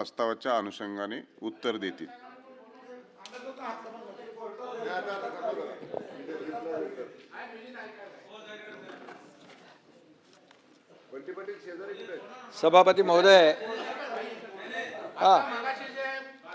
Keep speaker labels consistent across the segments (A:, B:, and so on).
A: प्रस्तावाच्या अनुषंगाने उत्तर देतील.
B: सभापती महोदय,
C: मगाशी जे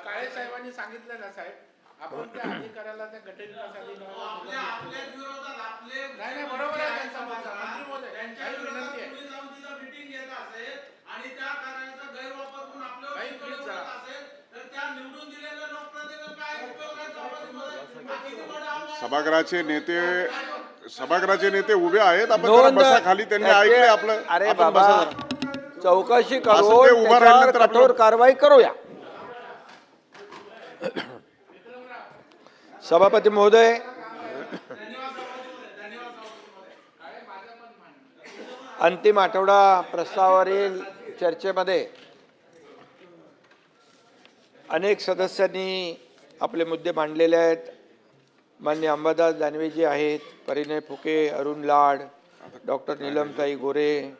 C: काळे साहेबांनी सांगितलं ना साहेब, आपण त्या अधिकाऱ्याला त्या गट विकासाची नाही बरोबर आहे त्यांचा मुद्दा. मंत्री महोदय काही विनंती आहे
D: मीटिंग घेत असेल आणि त्या कार्याचा गैरवापर करून आपल्यावर टिप्पणी करत असेल तर त्या निवडून दिलेल्या लोकप्रतिनिधींचा काय उपयोग आहे?
A: सभागृहाचे नेते उभे आहेत. आपण जरा बसा खाली. त्यांनी ऐकले आपलं.
B: अरे
A: आपण
B: बाबा,
A: बसा जरा.
B: चौकशी
A: असं ते
B: करून
A: उभं राहिलं तर
B: त्याच्यावर कठोर
A: आपलं-
B: कारवाई करूया. सभापती महोदय, अंतिम आठवडा प्रस्तावावरील चर्चेमध्ये अनेक सदस्यांनी आपले मुद्दे मांडलेले आहेत. माननीय अंबादास दानवेजी आहेत, परिणय फुके, अरुण लाड, डॉक्टर नीलमताई गोरे,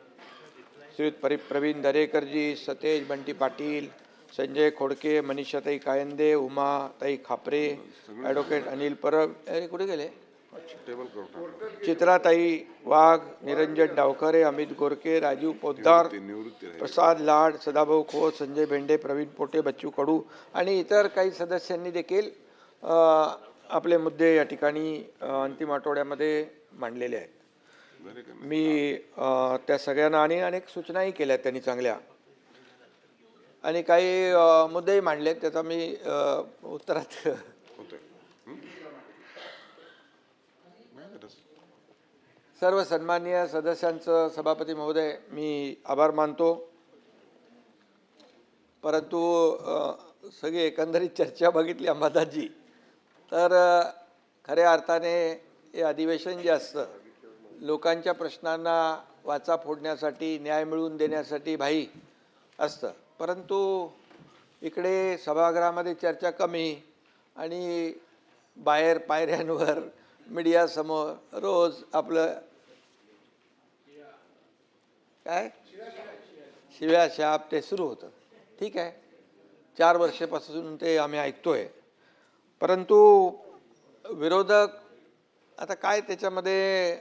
B: श्री प्रवीण दरेकरजी, सतेज बंटी पाटील, संजय खोडके, मनीषाताई कायंदे, उमाताई खापरे, ॲडव्होकेट अनिल परब, अरे कुठे गेले, चित्राताई वाघ, निरंजन डावखरे, अमित गोरके, राजीव पोद्दार, प्रसाद लाड, सदाभाऊ खोत, संजय भेंडे, प्रवीण पोटे, बच्चू कडू आणि इतर काही सदस्यांनी देखील आपले मुद्दे या ठिकाणी अंतिम आठवड्यामध्ये मांडलेले आहेत. मी त्या सगळ्यांना आणि अनेक सूचनाही केल्या त्यांनी चांगल्या, आणि काही मुद्देही मांडले. त्याचा मी उत्तरात सर्व सन्माननीय सदस्यांचं सभापती महोदय मी आभार मानतो. परंतु सगळी एकंदरीत चर्चा बघितली अंबादासजी, तर खऱ्या अर्थाने हे अधिवेशन जे असतं लोकांच्या प्रश्नांना वाचा फोडण्यासाठी, न्याय मिळवून देण्यासाठी भाई असतं. परंतु इकडे सभागृहामध्ये चर्चा कमी आणि बाहेर पायऱ्यांवर मीडियासमोर रोज आपलं काय शिव्या शाप ते सुरू होतं. ठीक आहे, 4 वर्षापासून ते आम्ही ऐकतोय. परंतु विरोधक आता काय त्याच्यामध्ये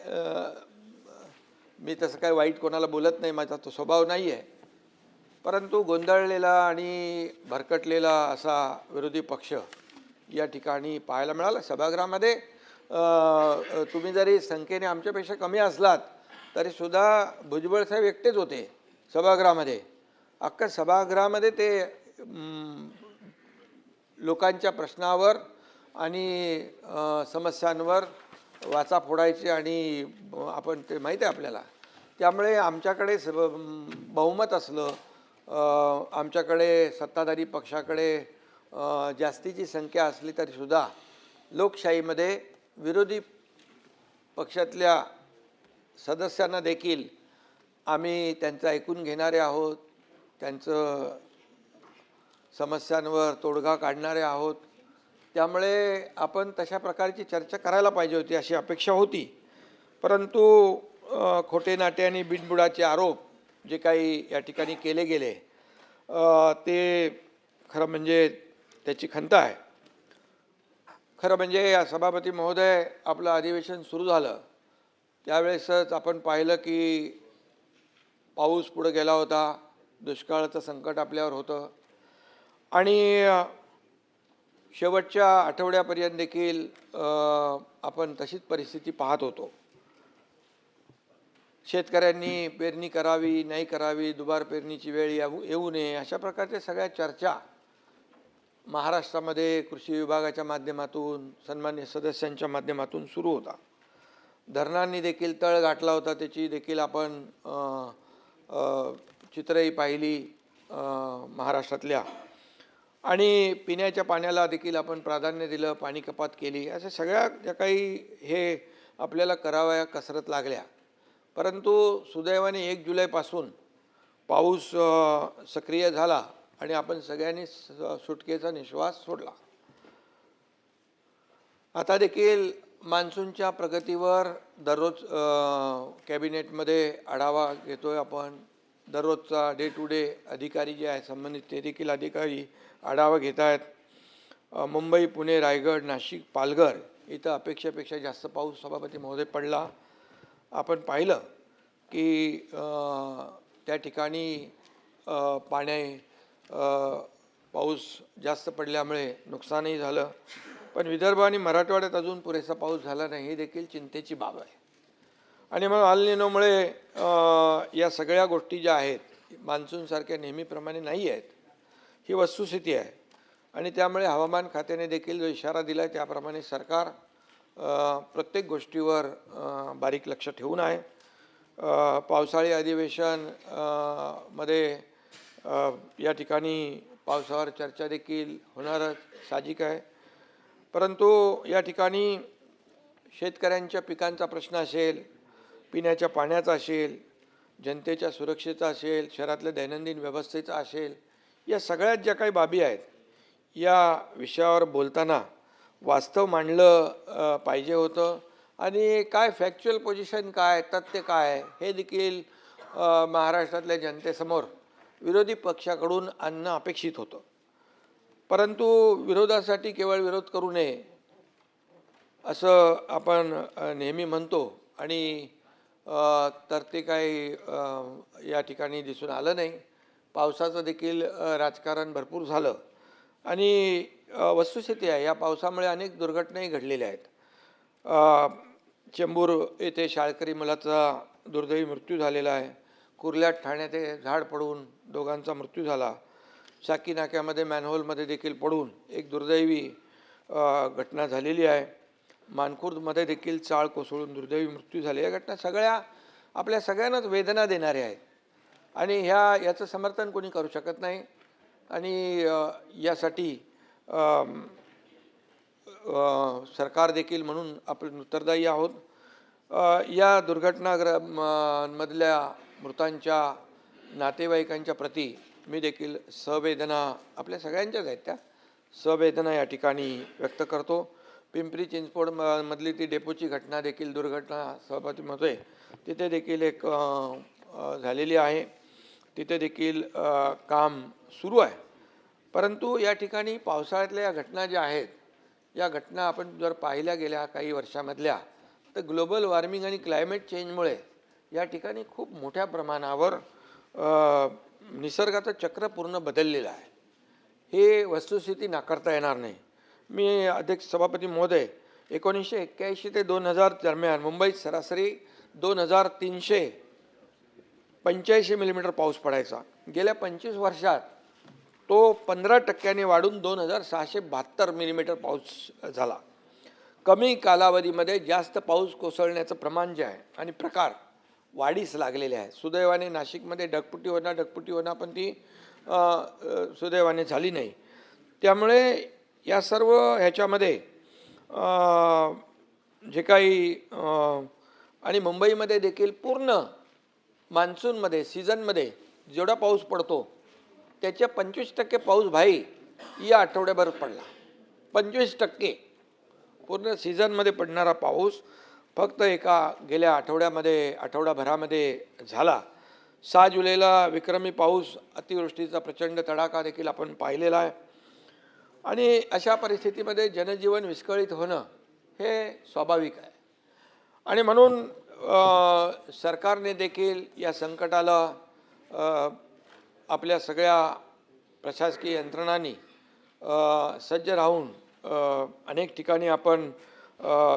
B: मी तसं काय वाईट कोणाला बोलत नाही, माझा तो स्वभाव नाही आहे. परंतु गोंधळलेला आणि भरकटलेला असा विरोधी पक्ष या ठिकाणी पाहायला मिळाला सभागृहामध्ये. तुम्ही जरी संख्येने आमच्यापेक्षा कमी असलात तरीसुद्धा भुजबळ साहेब एकटेच होते सभागृहामध्ये. अख्खा सभागृहामध्ये ते लोकांच्या प्रश्नावर आणि समस्यांवर वाचा फोडायचे आणि आपण ते माहीत आहे आपल्याला. त्यामुळे आमच्याकडे बहुमत असलं, आमच्याकडे सत्ताधारी पक्षाकडे जास्तीची संख्या असली तरीसुद्धा लोकशाहीमध्ये विरोधी पक्षातल्या सदस्यांना देखील आम्ही त्यांचं ऐकून घेणारे आहोत, त्यांचं समस्यांवर तोडगा काढणारे आहोत. त्यामुळे आपण तशा प्रकारची चर्चा करायला पाहिजे होती अशी अपेक्षा होती. परंतु खोटे नाटे आणि बिनबुडाचे आरोप जे काही या ठिकाणी केले गेले ते खरं म्हणजे त्याची खंत आहे. खरं म्हणजे या सभापती महोदय आपलं अधिवेशन सुरू झालं त्यावेळेसच आपण पाहिलं की पाऊस पुढे गेला होता, दुष्काळाचं संकट आपल्यावर होतं आणि शेवटच्या आठवड्यापर्यंत देखील आपण तशीच परिस्थिती पाहत होतो. शेतकऱ्यांनी पेरणी करावी नाही करावी, दुबार पेरणीची वेळ येऊ नये, अशा प्रकारच्या सगळ्या चर्चा महाराष्ट्रामध्ये कृषी विभागाच्या माध्यमातून, सन्मान्य सदस्यांच्या माध्यमातून सुरू होता. धरणांनी देखील तळ गाठला होता, त्याची देखील आपण चित्रही पाहिली महाराष्ट्रातल्या. आणि पिण्याच्या पाण्याला देखील आपण प्राधान्य दिलं, पाणी कपात केली. अशा सगळ्या ज्या काही हे आपल्याला कराव्या कसरत लागल्या. परंतु सुदैवाने 1 जुलैपासून पाऊस सक्रिय झाला आणि आपण सगळ्यांनी सुटकेचा निश्वास सोडला. आता देखील मान्सूनच्या प्रगतीवर दररोज कॅबिनेटमध्ये आढावा घेतोय आपण, दररोजचा डे टू डे अधिकारी जे आहे संबंधित ते देखील अधिकारी आढावा घेत आहेत. मुंबई, पुणे, रायगड, नाशिक, पालघर इथं अपेक्षेपेक्षा जास्त पाऊस सभापती महोदय पडला. आपण पाहिलं की त्या ठिकाणी पाऊस जास्त पडल्यामुळे नुकसानही झालं. पण विदर्भ आणि मराठवाड्यात अजून पुरेसा पाऊस झाला नाही, ही देखील चिंतेची बाब आहे. आणि मग अल निनोमुळे या सगळ्या गोष्टी ज्या आहेत मान्सूनसारख्या नेहमीप्रमाणे नाही आहेत, ही वस्तुस्थिती आहे. आणि त्यामुळे हवामान खात्याने देखील जो इशारा दिला आहे त्याप्रमाणे सरकार प्रत्येक गोष्टीवर बारीक लक्ष ठेवून आहे. पावसाळी अधिवेशन मध्ये या ठिकाणी पावसावर चर्चा देखील होणारच साहजिक आहे. परंतु या ठिकाणी शेतकऱ्यांच्या पिकांचा प्रश्न असेल, पिण्याच्या पाण्याचा असेल, जनतेच्या सुरक्षेचा असेल, शहरातल्या दैनंदिन व्यवस्थेचा असेल, या सगळ्यात ज्या काही बाबी आहेत या विषयावर बोलताना वास्तव मांडलं पाहिजे होतं. आणि काय फॅक्च्युअल पोझिशन काय, तथ्य काय, हे देखील महाराष्ट्रातल्या जनतेसमोर विरोधी पक्षाकडून आणणं अपेक्षित होतं. परंतु विरोधासाठी केवळ विरोध करू नये असं आपण नेहमी म्हणतो आणि तर ते काही या ठिकाणी दिसून आलं नाही. पावसाचं देखील राजकारण भरपूर झालं आणि वस्तुस्थिती आहे, या पावसामुळे अनेक दुर्घटनाही घडलेल्या आहेत. चेंबूर येथे शाळकरी मुलाचा दुर्दैवी मृत्यू झालेला आहे. कुर्ल्यात ठाण्यात झाड पडून दोघांचा मृत्यू झाला. शाकी नाक्यामध्ये मॅनहोलमध्ये देखील पडून एक दुर्दैवी घटना झालेली आहे. मानखुर्दमध्ये देखील चाळ कोसळून दुर्दैवी मृत्यू झाले. या घटना सगळ्या आपल्या सगळ्यांनाच वेदना देणाऱ्या आहेत आणि याचं समर्थन कोणी करू शकत नाही. आणि यासाठी सरकार देखील म्हणून आपण उत्तरदायी आहोत. या दुर्घटनामधल्या मृतांच्या नातेवाईकांच्या प्रती मी देखील सहवेदना, आपल्या सगळ्यांच्याच आहेत त्या सहवेदना या ठिकाणी व्यक्त करतो. पिंपरी चिंचवड मधली ती डेपोची घटना देखील दुर्घटना सभापती महोदय तिथे देखील एक झालेली आहे. तिथे देखील काम सुरू आहे. परंतु या ठिकाणी पावसाळ्यातल्या या घटना ज्या आहेत, या घटना आपण जर पाहिल्या गेल्या काही वर्षामधल्या तर ग्लोबल वॉर्मिंग आणि क्लायमेट चेंजमुळे या ठिकाणी खूप मोठ्या प्रमाणावर निसर्गाचं चक्र पूर्ण बदललेलं आहे. हे वस्तुस्थिती नाकारता येणार नाही. मी अध्यक्ष सभापती महोदय 1981 ते 2000 दरम्यान मुंबईत सरासरी 2385 मिलीमीटर पाऊस पडायचा. गेल्या 25 वर्षात तो 15% वाढून 2672 मिलीमीटर पाऊस झाला. कमी कालावधीमध्ये जास्त पाऊस कोसळण्याचं प्रमाण जे आहे आणि प्रकार वाढीस लागलेले आहे. सुदैवाने नाशिकमध्ये ढगफुटी होणार पण ती सुदैवाने झाली नाही. त्यामुळे या सर्व ह्याच्यामध्ये जे काही आणि मुंबईमध्ये देखील पूर्ण मान्सूनमध्ये सीझनमध्ये जेवढा पाऊस पडतो त्याच्या 25% पाऊस भाई या आठवड्याभर पडला. 25% पूर्ण सीझनमध्ये पडणारा पाऊस फक्त गेल्या आठवड्याभरामध्ये झाला. 6 जुलैला विक्रमी पाऊस, अतिवृष्टीचा प्रचंड तडाखा देखील आपण पाहिलेला आहे. आणि अशा परिस्थितीमध्ये जनजीवन विस्कळीत होणं हे स्वाभाविक आहे. आणि म्हणून सरकारने देखील या संकटाला आपल्या सगळ्या प्रशासकीय यंत्रणांनी सज्ज राहून अनेक ठिकाणी आपण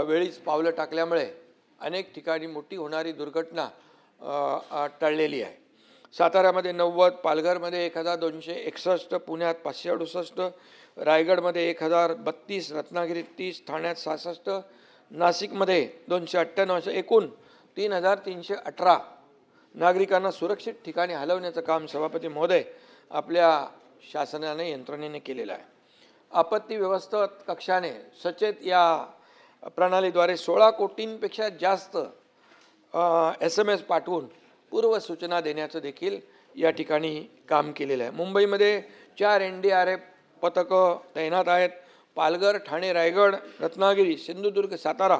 B: वेळीच पावलं टाकल्यामुळे अनेक ठिकाणी मोठी होणारी दुर्घटना टळलेली आहे. साताऱ्यामध्ये 90, पालघरमध्ये 1261, पुण्यात 568, रायगडमध्ये 1032, रत्नागिरीत 30, ठाण्यात 66, नाशिकमध्ये 298, एकूण 3318 नागरिकांना सुरक्षित ठिकाणी हलवण्याचं काम सभापती महोदय आपल्या शासनाने यंत्रणेने केलेलं आहे. आपत्ती व्यवस्थापन कक्षाने सचेत या प्रणालीद्वारे 16 कोटींपेक्षा जास्त SMS पाठवून पूर्वसूचना देण्याचं देखील या ठिकाणी काम केलेलं आहे. मुंबईमध्ये 4 NDRF पथकं तैनात आहेत. पालघर, ठाणे, रायगड, रत्नागिरी, सिंधुदुर्ग, सातारा,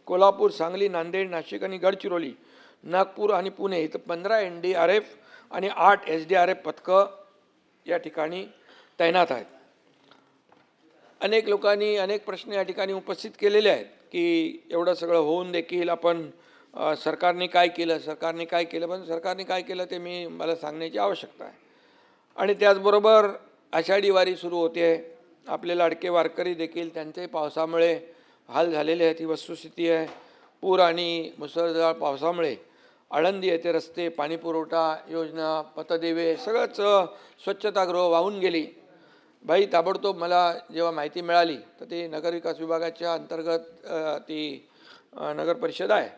B: कोल्हापूर, सांगली, नांदेड, नाशिक आणि गडचिरोली, नागपूर आणि पुणे इथं 15 NDRF आणि 8 SDRF पथकं या ठिकाणी तैनात आहेत. अनेक लोकांनी अनेक प्रश्न या ठिकाणी उपस्थित केलेले आहेत की एवढं सगळं होऊन देखील आपण सरकारने काय केलं, पण सरकारने काय केलं ते मला सांगण्याची आवश्यकता आहे. आणि त्याचबरोबर आषाढी वारी सुरू होते आहे. आपले लाडके वारकरी देखील त्यांचे पावसामुळे हाल झालेले आहेत, ही वस्तुस्थिती आहे. पूर आणि मुसळधार पावसामुळे आळंदी येथे रस्ते, पाणीपुरवठा योजना, पथदिवे सगळंच स्वच्छतागृह वाहून गेली. भाई ताबडतोब मला जेव्हा माहिती मिळाली तर ते नगरविकास विभागाच्या अंतर्गत ती नगर परिषद आहे,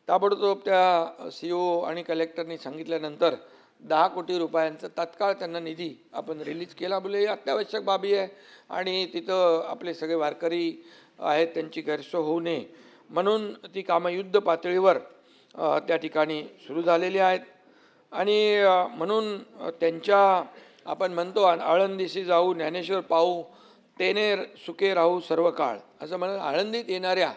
B: ताबडतोब त्या CO आणि कलेक्टरनी सांगितल्यानंतर 10 कोटी रुपयांचा तात्काळ त्यांना निधी आपण रिलीज केला. बोले अत्यावश्यक बाबी आहे आणि तिथं आपले सगळे वारकरी आहेत त्यांची गैरसोय होऊ नये म्हणून ती कामं युद्ध पातळीवर त्या ठिकाणी सुरू झालेली आहेत. आणि म्हणून त्यांच्या आपण म्हणतो आळंदीशी जाऊ ज्ञानेश्वर पाहू तेने सुखे राहू सर्व काळ असं म्हणून आळंदीत येणाऱ्या